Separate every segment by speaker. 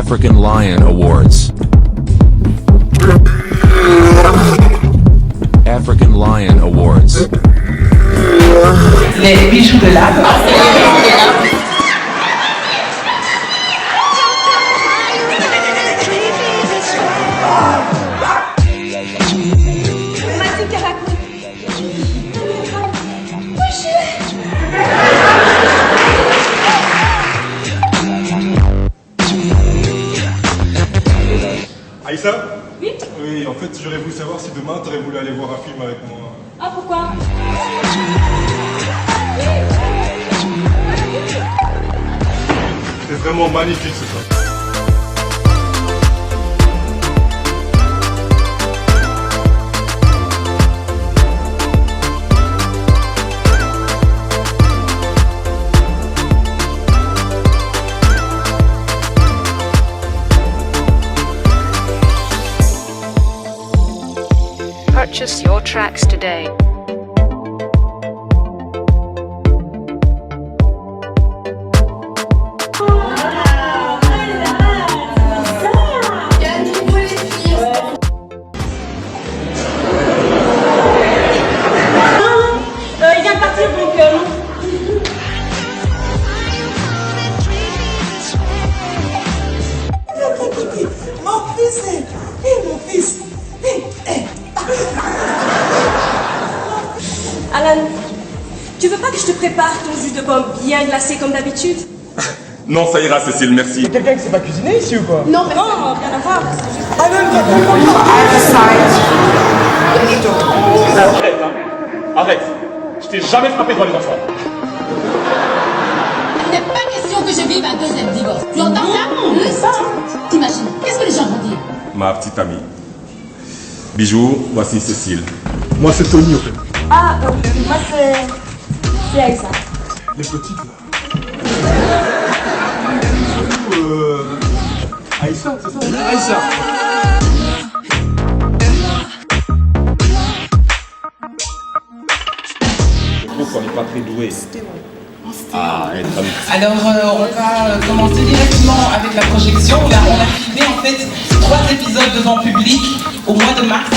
Speaker 1: African Lion Awards. African Lion Awards.
Speaker 2: Les bijoux de l'âme.
Speaker 3: Aïssa?
Speaker 4: Oui?
Speaker 3: Oui, en fait, j'aurais voulu savoir si demain, t'aurais voulu aller voir un film avec moi.
Speaker 4: Ah, pourquoi?
Speaker 3: C'est vraiment magnifique, ce soir.
Speaker 5: Purchase your tracks today.
Speaker 4: Il vient de partir donc.
Speaker 6: Mon fils, mon fils.
Speaker 4: Alan, tu veux pas que je te prépare ton jus de pomme bien glacé comme d'habitude?
Speaker 3: Non, ça ira, Cécile, merci.
Speaker 6: Quelqu'un qui sait pas cuisiner ici ou quoi?
Speaker 4: Non, rien à voir. C'est juste...
Speaker 3: Arrête, hein. Arrête. Je t'ai jamais frappé devant les enfants.
Speaker 7: Il n'est pas question que je vive un deuxième divorce. Tu entends ça? T'imagines? Qu'est-ce que les gens vont dire?
Speaker 3: Ma petite amie. Bijou, voici Cécile. Moi, c'est Tony, en fait.
Speaker 4: Ah, moi c'est Aïssa.
Speaker 3: Les petites, là. Aïssa, c'est ça? Aïssa. Je trouve qu'on n'est pas très doué. Ah,
Speaker 2: Alors on va commencer directement avec la projection. Là, on a filmé en fait 3 épisodes devant public au mois de mars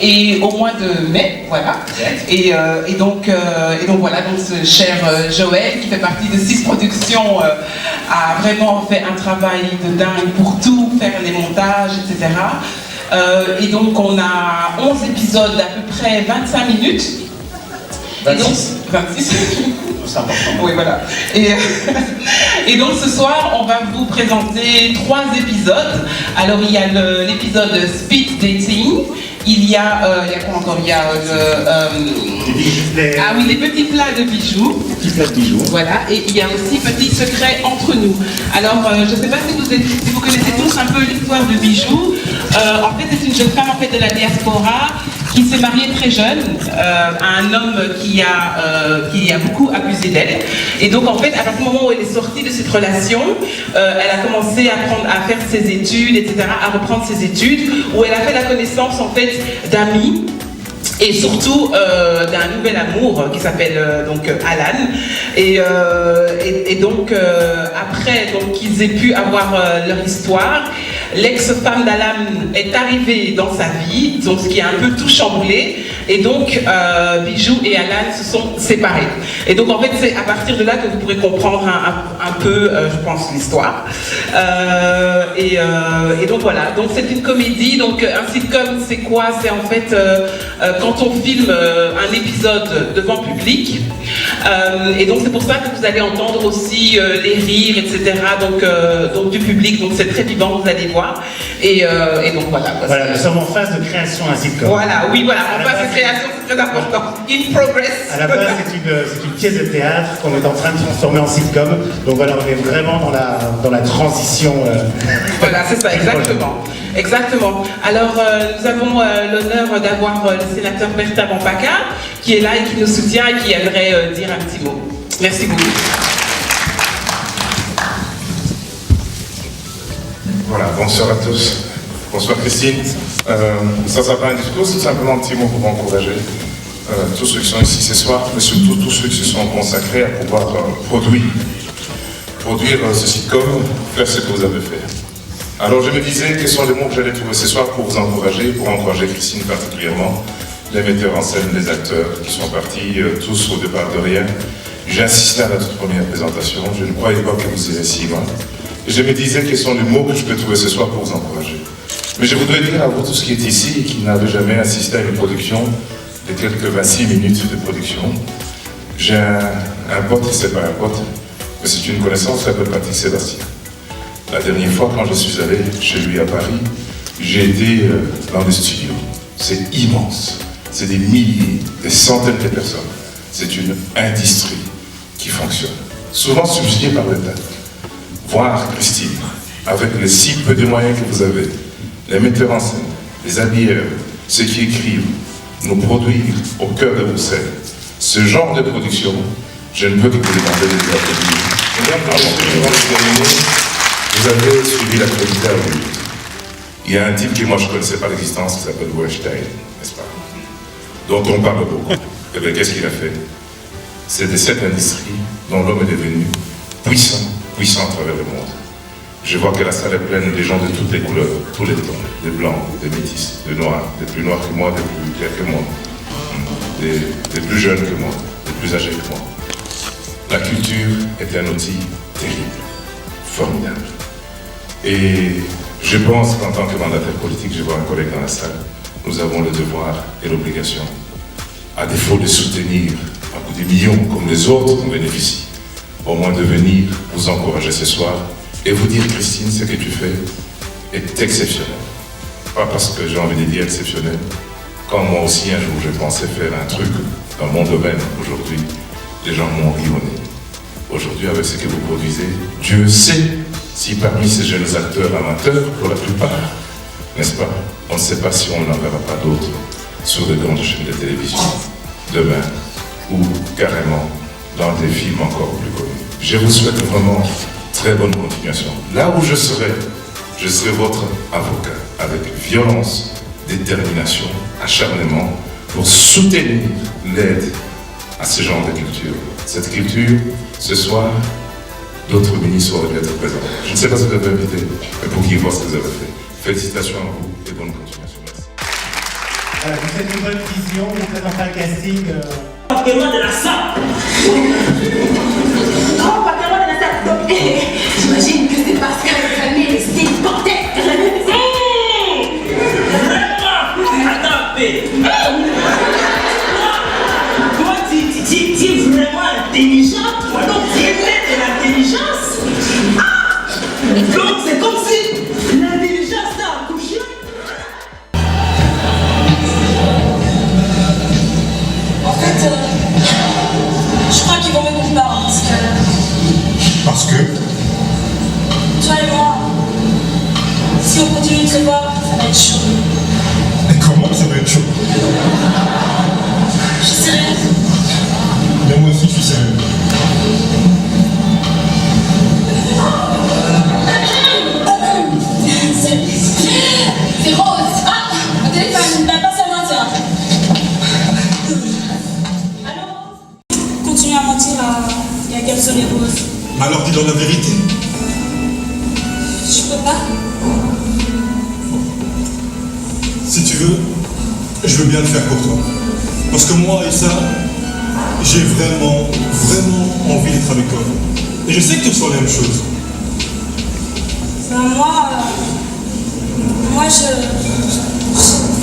Speaker 2: et au mois de mai, voilà. Et donc voilà, donc ce cher Joël qui fait partie de 6 productions a vraiment fait un travail de dingue pour tout faire, les montages, etc. Et donc on a 11 épisodes d'à peu près 25 minutes.
Speaker 3: 26.
Speaker 2: 26.
Speaker 3: C'est important.
Speaker 2: Oui, voilà. Et donc ce soir, on va vous présenter 3 épisodes. Alors il y a l'épisode Speed Dating. Il y a quoi encore? Il y a ah oui, les petits plats de bijoux.
Speaker 3: Petits plats de bijoux.
Speaker 2: Voilà. Et il y a aussi Petit secret entre nous. Alors je ne sais pas si vous connaissez tous un peu l'histoire de Bijou. En fait, c'est une jeune femme en fait de la diaspora qui s'est mariée très jeune à un homme qui a beaucoup abusé d'elle. Et donc en fait, à partir du moment où elle est sortie de cette relation, elle a commencé à faire ses études, etc., à reprendre ses études, où elle a fait la connaissance en fait d'amis. Et surtout d'un nouvel amour qui s'appelle donc Alan. Et donc après qu'ils aient pu avoir leur histoire, l'ex-femme d'Alan est arrivée dans sa vie, donc ce qui a un peu tout chamboulé. Et donc Bijou et Alan se sont séparés. Et donc en fait c'est à partir de là que vous pourrez comprendre un peu, je pense, l'histoire. Et donc voilà, donc c'est une comédie, donc un sitcom c'est quoi? C'est en fait quand on filme un épisode devant public, et donc c'est pour ça que vous allez entendre aussi les rires, etc. Donc du public, donc c'est très vivant, vous allez voir. Et donc voilà.
Speaker 8: Voilà, nous sommes en phase de création un sitcom.
Speaker 2: Voilà, oui, voilà, en phase de création, c'est très important. In progress.
Speaker 8: À la base, c'est une pièce de théâtre qu'on est en train de transformer en sitcom. Donc voilà, on est vraiment dans la transition.
Speaker 2: Voilà, c'est ça, exactement. Exactement. Alors, nous avons l'honneur d'avoir le sénateur Bertha Bampaka qui est là et qui nous soutient et qui aimerait dire un petit mot. Merci beaucoup.
Speaker 9: Voilà, bonsoir à tous. Bonsoir Christine. Ça ne sera pas un discours, c'est simplement un petit mot pour encourager tous ceux qui sont ici ce soir, mais surtout tous ceux qui se sont consacrés à pouvoir produire ce sitcom, faire ce que vous avez fait. Alors je me disais quels sont les mots que j'allais trouver ce soir pour vous encourager, pour encourager Christine particulièrement, les metteurs en scène, les acteurs qui sont partis tous au départ de rien. J'ai insisté à la toute première présentation, je ne croyais pas que vous iriez si loin. Et je me disais quels sont les mots que je peux trouver ce soir pour vous encourager. Mais je voudrais dire à vous tous qui êtes ici et qui n'avez jamais assisté à une production de quelques 26 minutes de production. J'ai un pote, c'est pas un pote, mais c'est une connaissance, il s'appelle Patrick Sébastien. La dernière fois, quand je suis allé chez lui à Paris, j'ai été dans le studio. C'est immense. C'est des milliers, des centaines de personnes. C'est une industrie qui fonctionne. Souvent subjuguée par l'État. Voir Christine, avec les si peu de moyens que vous avez, les metteurs en scène, les habilleurs, ceux qui écrivent, nous produire au cœur de Bruxelles ce genre de production, je ne peux que vous demander de les applaudir. Mesdames, vous avez suivi l'actualité à Hollywood. Il y a un type que moi je ne connaissais pas l'existence qui s'appelle Weinstein, n'est-ce pas? Dont on parle beaucoup. Et bien qu'est-ce qu'il a fait? C'est de cette industrie dont l'homme est devenu puissant à travers le monde. Je vois que la salle est pleine de gens de toutes les couleurs, tous les tons, des blancs, des métis, des noirs, des plus noirs que moi, des plus clairs que moi, des plus jeunes que moi, des plus âgés que moi. La culture est un outil terrible, formidable. Et je pense qu'en tant que mandataire politique, je vois un collègue dans la salle, nous avons le devoir et l'obligation, à défaut de soutenir à coup de millions comme les autres en bénéficient, au moins de venir vous encourager ce soir et vous dire, Christine, ce que tu fais est exceptionnel. Pas parce que j'ai envie de dire exceptionnel, quand moi aussi un jour je pensais faire un truc dans mon domaine, aujourd'hui, les gens m'ont ri au nez. Aujourd'hui, avec ce que vous produisez, Dieu sait si parmi ces jeunes acteurs amateurs, pour la plupart, n'est-ce pas, on ne sait pas si on n'en verra pas d'autres sur de grandes chaînes de télévision, demain, ou carrément dans des films encore plus connus. Je vous souhaite vraiment très bonne continuation. Là où je serai votre avocat, avec violence, détermination, acharnement, pour soutenir l'aide à ce genre de culture. Cette culture, ce soir, d'autres ministres auraient dû être présents. Je ne sais pas si vous avez invité, mais pour qu'ils voient ce que vous avez fait. Félicitations à vous et bonne continuation. Merci.
Speaker 8: Vous faites une bonne vision, vous présentez un casting.
Speaker 6: Partez-moi de la salle.
Speaker 7: Oh, partez-moi de la salle. Donc, j'imagine que c'est parce qu'avec la famille, c'est une bordel.
Speaker 6: Vraiment, attends, paix. Toi, tu es vraiment intelligent, toi, donc tu es né de l'intelligence. Donc c'est comme si l'intelligence t'a accouché.
Speaker 4: En fait, je crois qu'il vaut mieux qu'on parle
Speaker 3: Parce que
Speaker 4: toi et moi, si on continue de se voir, ça va être chaud.
Speaker 3: mais comment ça va être chaud?
Speaker 4: Je sais rien.
Speaker 3: Mais moi aussi je suis sérieux.
Speaker 7: C'est Rose. Ah, au téléphone.
Speaker 4: Bah, passe à moi, tiens. Alors, continue à mentir à Gerson et Rose.
Speaker 3: Mais alors dis-leur la vérité.
Speaker 4: Je peux pas.
Speaker 3: Si tu veux, je veux bien le faire pour toi. Parce que moi et ça, j'ai vraiment envie d'être avec toi. Et je sais que tu ressens la même chose.
Speaker 4: Ben, moi,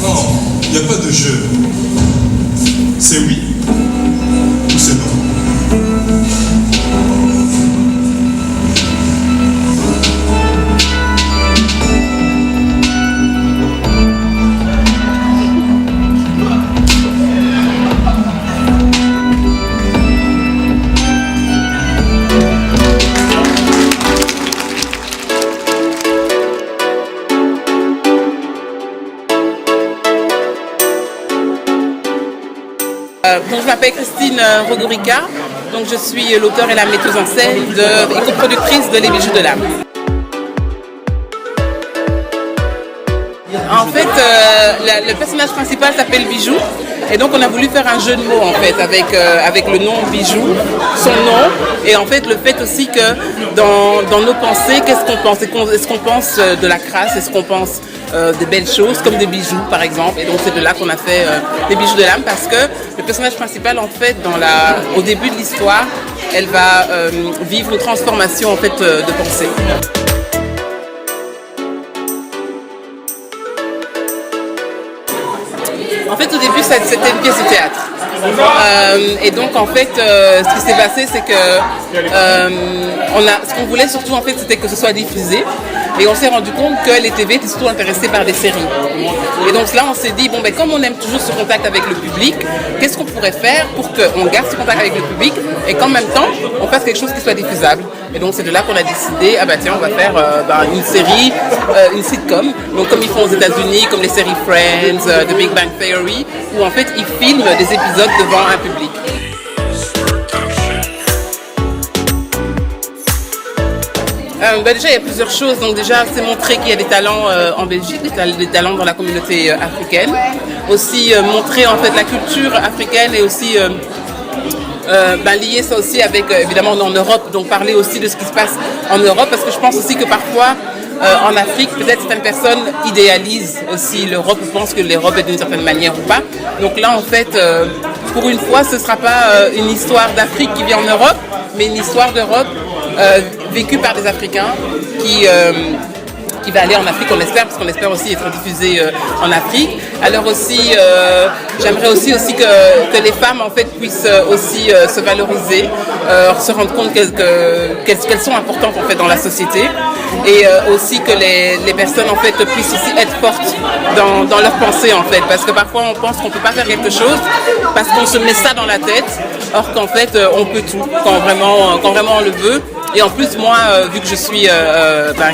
Speaker 3: Non, il n'y a pas de jeu. C'est oui ou c'est non.
Speaker 2: Donc je m'appelle Christine Rodorica, donc je suis l'auteur et la metteuse en scène et coproductrice de Les Bijoux de l'âme. En fait, le personnage principal s'appelle Bijou
Speaker 10: Et donc on a voulu faire un jeu de mots en fait avec le nom Bijou, son nom, et en fait le fait aussi que dans nos pensées, qu'est-ce qu'on pense? Est-ce qu'on pense de la crasse? Est-ce qu'on pense des belles choses comme des bijoux par exemple? Et donc c'est de là qu'on a fait les bijoux de l'âme, parce que le personnage principal en fait au début de l'histoire, elle va vivre une transformation en fait de pensée. En fait, au début, c'était une pièce de théâtre. Et donc, en fait, ce qui s'est passé, c'est que ce qu'on voulait surtout, en fait, c'était que ce soit diffusé. Et on s'est rendu compte que les TV étaient surtout intéressés par des séries. Et donc là, on s'est dit, bon, ben, comme on aime toujours ce contact avec le public, qu'est-ce qu'on pourrait faire pour qu'on garde ce contact avec le public et qu'en même temps, on fasse quelque chose qui soit diffusable. Et donc, c'est de là qu'on a décidé, ah bah tiens, on va faire une série, une sitcom. Donc, comme ils font aux États-Unis, comme les séries Friends, The Big Bang Theory, où en fait, ils filment des épisodes devant un public. Déjà, il y a plusieurs choses. Donc déjà, c'est montrer qu'il y a des talents en Belgique, des talents dans la communauté africaine. Aussi montrer en fait la culture africaine et aussi lier ça aussi avec, évidemment, en Europe. Donc parler aussi de ce qui se passe en Europe, parce que je pense aussi que parfois, en Afrique, peut-être certaines personnes idéalisent aussi l'Europe ou pensent que l'Europe est d'une certaine manière ou pas. Donc là, en fait, pour une fois, ce ne sera pas une histoire d'Afrique qui vient en Europe, mais une histoire d'Europe vécue par des Africains qui va aller en Afrique, on espère, parce qu'on espère aussi être diffusé en Afrique. Alors aussi, j'aimerais aussi que les femmes en fait puissent aussi se valoriser, se rendre compte qu'elles sont importantes en fait dans la société, et aussi que les personnes en fait puissent aussi être fortes dans leurs pensées en fait, parce que parfois on pense qu'on peut pas faire quelque chose parce qu'on se met ça dans la tête, or qu'en fait on peut tout quand vraiment on le veut. Et en plus, moi, vu que je suis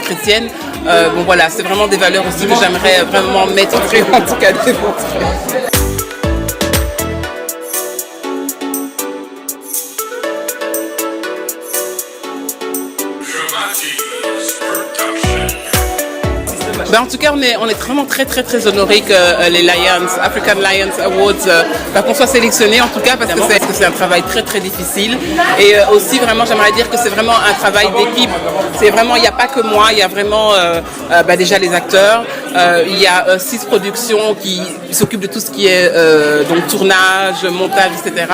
Speaker 10: chrétienne, bon voilà, c'est vraiment des valeurs aussi que j'aimerais vraiment mettre en tout cas démontrer. En tout cas, on est vraiment très honorés que les African Lions Awards, qu'on soit sélectionnés en tout cas, parce que c'est un travail très difficile. Et aussi vraiment, j'aimerais dire que c'est vraiment un travail d'équipe. C'est vraiment, il n'y a pas que moi, il y a vraiment déjà les acteurs. Il y a 6 productions qui s'occupent de tout ce qui est donc tournage, montage, etc.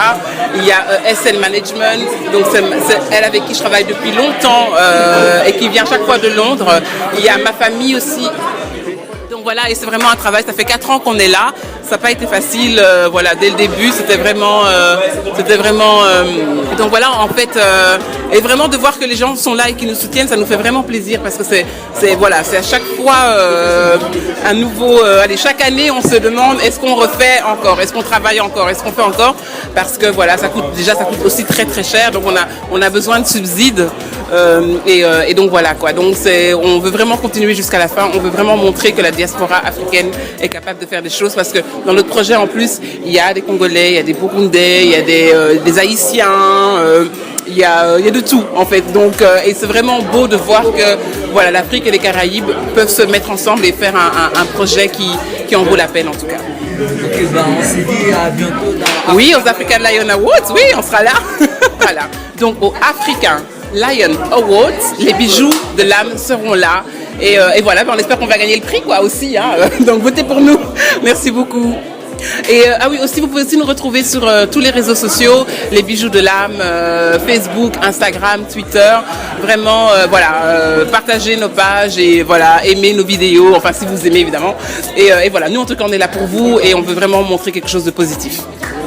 Speaker 10: Il y a SN Management, donc c'est elle avec qui je travaille depuis longtemps et qui vient chaque fois de Londres. Il y a ma famille aussi. Donc voilà, et c'est vraiment un travail, ça fait 4 ans qu'on est là, ça n'a pas été facile, dès le début, c'était vraiment donc voilà, en fait, et vraiment de voir que les gens sont là et qui nous soutiennent, ça nous fait vraiment plaisir, parce que c'est à chaque fois un nouveau, chaque année on se demande, est-ce qu'on refait encore, est-ce qu'on travaille encore, est-ce qu'on fait encore, parce que voilà, ça coûte aussi très cher, donc on a besoin de subsides, et donc voilà quoi, donc on veut vraiment continuer jusqu'à la fin, on veut vraiment montrer que la diaspora africaine est capable de faire des choses, parce que dans notre projet en plus il y a des Congolais, il y a des Burundais, il y a des Haïtiens, il y a de tout en fait, donc et c'est vraiment beau de voir que voilà, l'Afrique et les Caraïbes peuvent se mettre ensemble et faire un projet qui en vaut la peine en tout cas.
Speaker 11: Ok, on se dit à bientôt dans...
Speaker 10: Oui, aux African Lion Awards, oui, on sera là. Voilà, donc aux African Lion Awards, les bijoux de l'âme seront là. Et voilà, on espère qu'on va gagner le prix quoi aussi. Hein. Donc votez pour nous. Merci beaucoup. Et oui, aussi vous pouvez aussi nous retrouver sur tous les réseaux sociaux, les bijoux de l'âme, Facebook, Instagram, Twitter. Vraiment, partagez nos pages et voilà, aimez nos vidéos. Enfin, si vous aimez évidemment. Et voilà, nous en tout cas on est là pour vous et on veut vraiment montrer quelque chose de positif.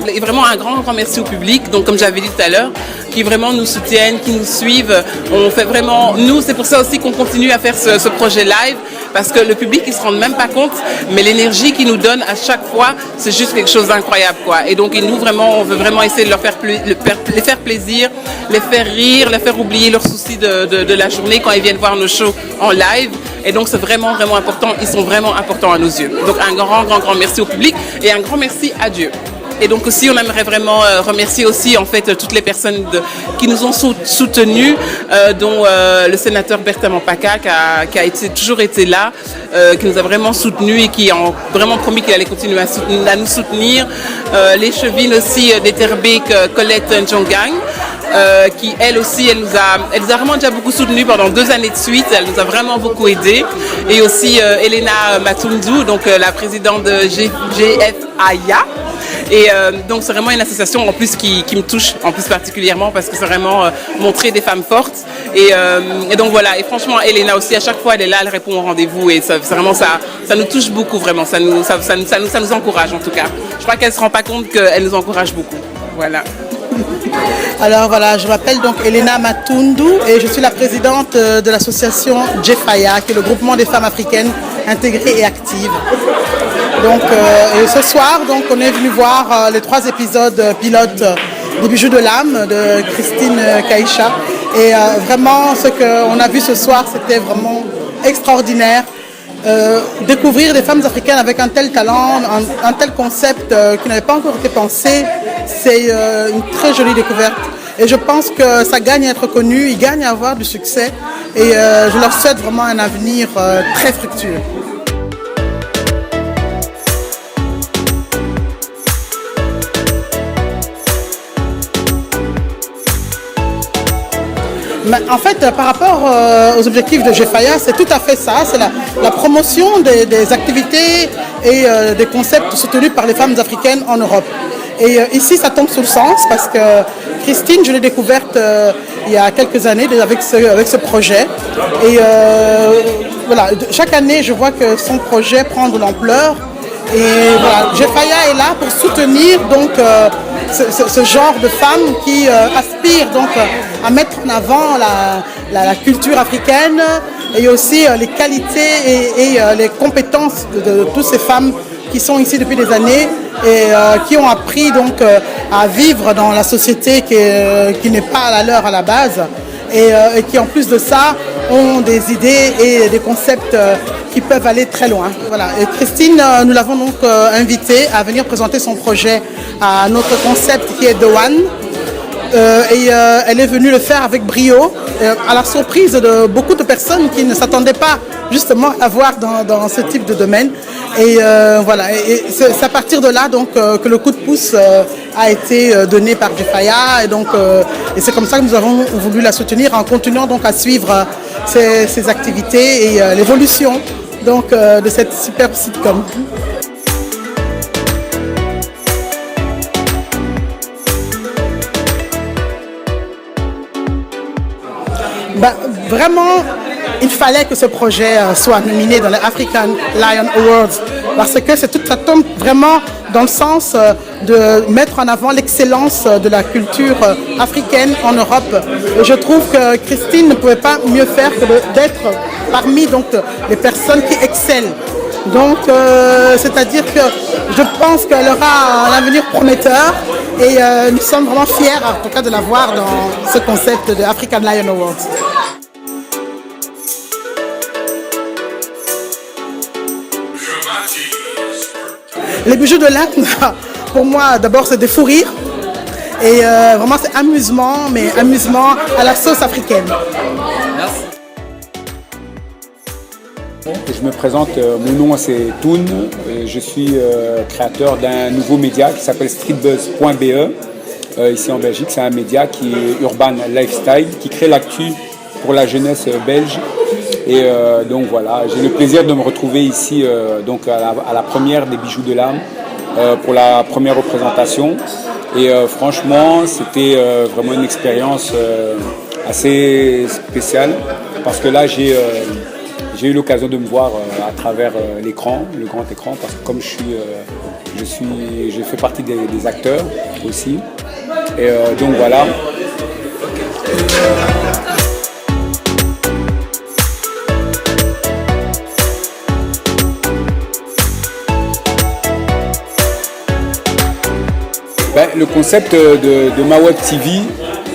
Speaker 10: Et vraiment un grand merci au public, donc comme j'avais dit tout à l'heure, qui vraiment nous soutiennent, qui nous suivent. On fait vraiment, nous c'est pour ça aussi qu'on continue à faire ce projet live, parce que le public il se rend même pas compte, mais l'énergie qu'ils nous donnent à chaque fois, c'est juste quelque chose d'incroyable quoi. Et donc nous vraiment, on veut vraiment essayer de les faire plaisir, les faire rire, les faire oublier leurs soucis de la journée quand ils viennent voir nos shows en live. Et donc c'est vraiment important, ils sont vraiment importants à nos yeux. Donc un grand merci au public et un grand merci à Dieu. Et donc aussi, on aimerait vraiment remercier aussi en fait toutes les personnes qui nous ont soutenus, dont le sénateur Bertin Mampaka qui a toujours été là, qui nous a vraiment soutenus et qui a vraiment promis qu'il allait continuer à nous soutenir. Les chevines aussi d'Etterbeek, Colette Njongang, qui elle aussi, elle nous a vraiment déjà beaucoup soutenus pendant 2 années de suite. Elle nous a vraiment beaucoup aidés. Et aussi Elena Matundu, donc la présidente de GFAIA. Et donc c'est vraiment une association en plus qui me touche en plus particulièrement parce que c'est vraiment montrer des femmes fortes. Et donc voilà, et franchement Elena aussi, à chaque fois elle est là, elle répond au rendez-vous et c'est vraiment ça nous touche beaucoup vraiment, ça nous encourage en tout cas. Je crois qu'elle ne se rend pas compte qu'elle nous encourage beaucoup. Voilà.
Speaker 12: Alors voilà, je m'appelle donc Elena Matundu et je suis la présidente de l'association GFAIA, qui est le groupement des femmes africaines intégrées et actives. Donc et ce soir, donc, on est venu voir les 3 épisodes pilotes des Bijoux de l'âme de Christine Kaïcha. Et vraiment, ce qu'on a vu ce soir, c'était vraiment extraordinaire. Découvrir des femmes africaines avec un tel talent, un tel concept qui n'avait pas encore été pensé, c'est une très jolie découverte. Et je pense que ça gagne à être connu, ils gagnent à avoir du succès. Et je leur souhaite vraiment un avenir très fructueux. En fait, par rapport aux objectifs de GFAIA, c'est tout à fait ça. C'est la promotion des activités et des concepts soutenus par les femmes africaines en Europe. Et ici, ça tombe sous le sens parce que Christine, je l'ai découverte il y a quelques années avec ce projet. Et voilà, chaque année, je vois que son projet prend de l'ampleur. Et voilà, GFAIA est là pour soutenir donc ce genre de femmes qui aspirent donc à mettre en avant la culture africaine et aussi les qualités et les compétences de toutes ces femmes qui sont ici depuis des années et qui ont appris donc à vivre dans la société qui n'est pas la leur à la base et qui en plus de ça ont des idées et des concepts qui peuvent aller très loin. Voilà. Et Christine, nous l'avons donc invitée à venir présenter son projet à notre concept qui est The One. Et elle est venue le faire avec brio, à la surprise de beaucoup de personnes qui ne s'attendaient pas justement à voir dans ce type de domaine. Et voilà, et c'est à partir de là donc, que le coup de pouce a été donné par GFAIA. Et, et c'est comme ça que nous avons voulu la soutenir en continuant donc à suivre ses activités et l'évolution donc, de cette super sitcom. Vraiment, il fallait que ce projet soit nominé dans les African Lion Awards parce que ça tombe vraiment dans le sens de mettre en avant l'excellence de la culture africaine en Europe. Et je trouve que Christine ne pouvait pas mieux faire que d'être parmi donc, les personnes qui excellent. Donc, c'est-à-dire que je pense qu'elle aura un avenir prometteur et nous sommes vraiment fiers en tout cas de la voir dans ce concept de African Lion Awards. Les bijoux de l'âme, pour moi, d'abord, c'est des fous rires. Et vraiment, c'est amusement, mais amusement à la sauce africaine.
Speaker 13: Je me présente, mon nom c'est Toon. Je suis créateur d'un nouveau média qui s'appelle streetbuzz.be. Ici en Belgique, c'est un média qui est urban lifestyle, qui crée l'actu pour la jeunesse belge. Et donc voilà, j'ai le plaisir de me retrouver ici donc à la première des Bijoux de l'âme pour la première représentation. Et franchement, c'était vraiment une expérience assez spéciale parce que là, j'ai eu l'occasion de me voir à travers l'écran, le grand écran, parce que comme je fais partie des acteurs aussi. Et donc voilà. Le concept de ma web TV,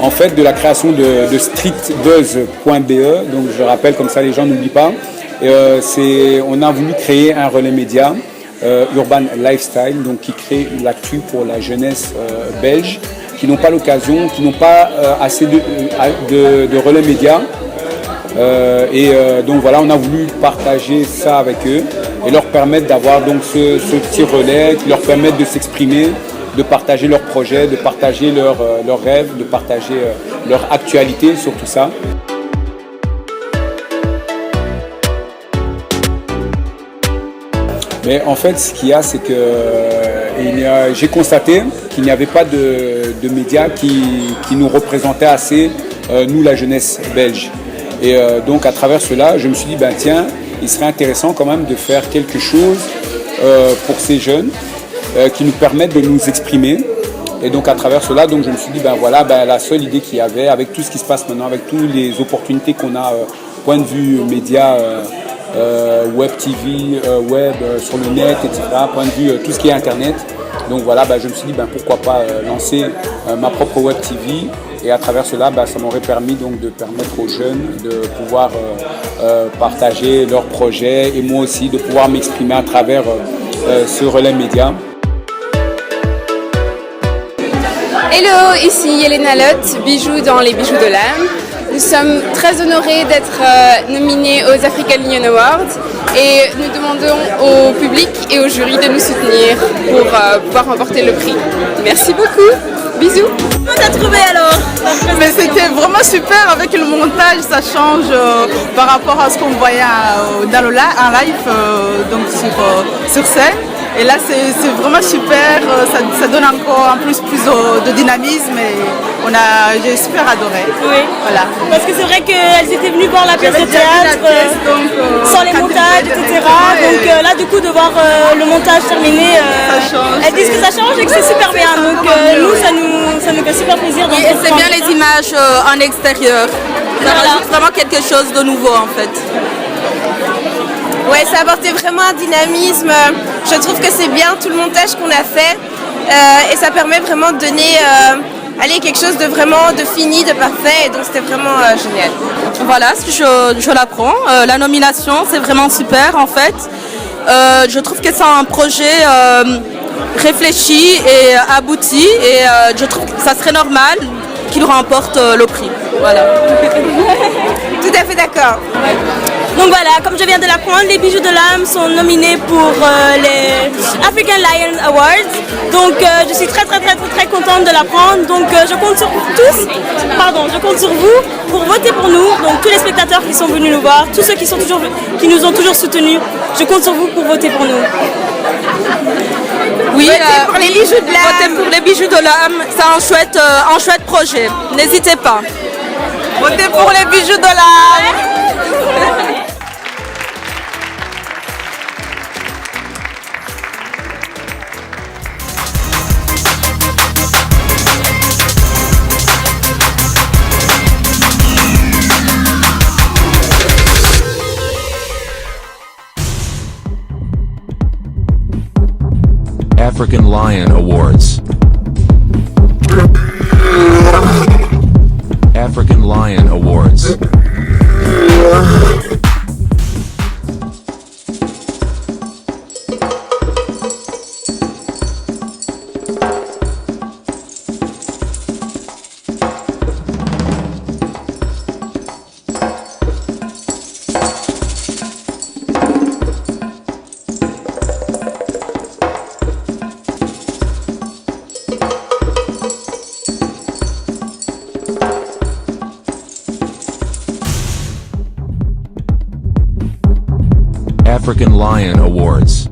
Speaker 13: en fait, de la création de streetbuzz.be, donc je rappelle comme ça les gens n'oublient pas, on a voulu créer un relais média Urban Lifestyle, donc qui crée l'actu pour la jeunesse belge, qui n'ont pas l'occasion, qui n'ont pas assez de relais médias. Donc voilà, on a voulu partager ça avec eux et leur permettre d'avoir donc ce petit relais qui leur permet de s'exprimer, de partager leurs projets, de partager leurs rêves, de partager leur actualité sur tout ça. Mais en fait, ce qu'il y a, c'est que j'ai constaté qu'il n'y avait pas de médias qui nous représentaient assez, nous, la jeunesse belge. Et donc, à travers cela, je me suis dit, ben tiens, il serait intéressant quand même de faire quelque chose pour ces jeunes qui nous permettent de nous exprimer. Et donc, à travers cela, donc, je me suis dit, ben voilà, ben, la seule idée qu'il y avait, avec tout ce qui se passe maintenant, avec toutes les opportunités qu'on a, point de vue médias, web TV, web sur le net, etc., point de vue tout ce qui est Internet. Donc voilà, je me suis dit pourquoi pas lancer ma propre web TV et à travers cela, ça m'aurait permis donc de permettre aux jeunes de pouvoir partager leurs projets et moi aussi de pouvoir m'exprimer à travers ce relais média.
Speaker 14: Hello, ici Elena Lott, Bijoux dans les bijoux de l'âme. Nous sommes très honorés d'être nominés aux African Union Awards et nous demandons au public et au jury de nous soutenir pour pouvoir remporter le prix. Merci beaucoup, bisous.
Speaker 15: Comment t'as trouvé alors?
Speaker 16: Mais c'était vraiment super avec le montage, ça change par rapport à ce qu'on voyait dans le en live, donc sur scène. Et là c'est vraiment super, ça donne encore en plus de dynamisme et j'ai super adoré.
Speaker 15: Oui.
Speaker 16: Voilà.
Speaker 15: Parce que c'est vrai qu'elles étaient venues voir la pièce de théâtre sans les montages, etc. Donc là du coup de voir le montage terminé, elles disent que ça change et que c'est super bien. Donc nous ça nous fait super plaisir.
Speaker 17: Et c'est bien les images en extérieur. Ça rajoute vraiment quelque chose de nouveau en fait.
Speaker 18: Ouais, ça a apporté vraiment un dynamisme. Je trouve que c'est bien tout le montage qu'on a fait et ça permet vraiment de donner quelque chose de vraiment de fini, de parfait. Et donc c'était vraiment génial.
Speaker 17: Voilà, je l'apprends. La nomination, c'est vraiment super en fait. Je trouve que c'est un projet réfléchi et abouti et je trouve que ça serait normal qu'il remporte le prix. Voilà.
Speaker 18: Tout à fait d'accord.
Speaker 15: Donc voilà, comme je viens de l'apprendre, les bijoux de l'âme sont nominés pour les African Lion Awards. Donc je suis très contente de l'apprendre. Donc je compte sur vous pour voter pour nous. Donc tous les spectateurs qui sont venus nous voir, tous ceux qui nous ont toujours soutenus, je compte sur vous pour voter pour nous.
Speaker 17: Oui, pour les bijoux de l'âme. Votez pour les bijoux de l'âme, c'est un chouette projet. N'hésitez pas.
Speaker 16: Votez pour les bijoux de l'âme.
Speaker 1: African Lion Awards. African Lion Awards. African Lion Awards.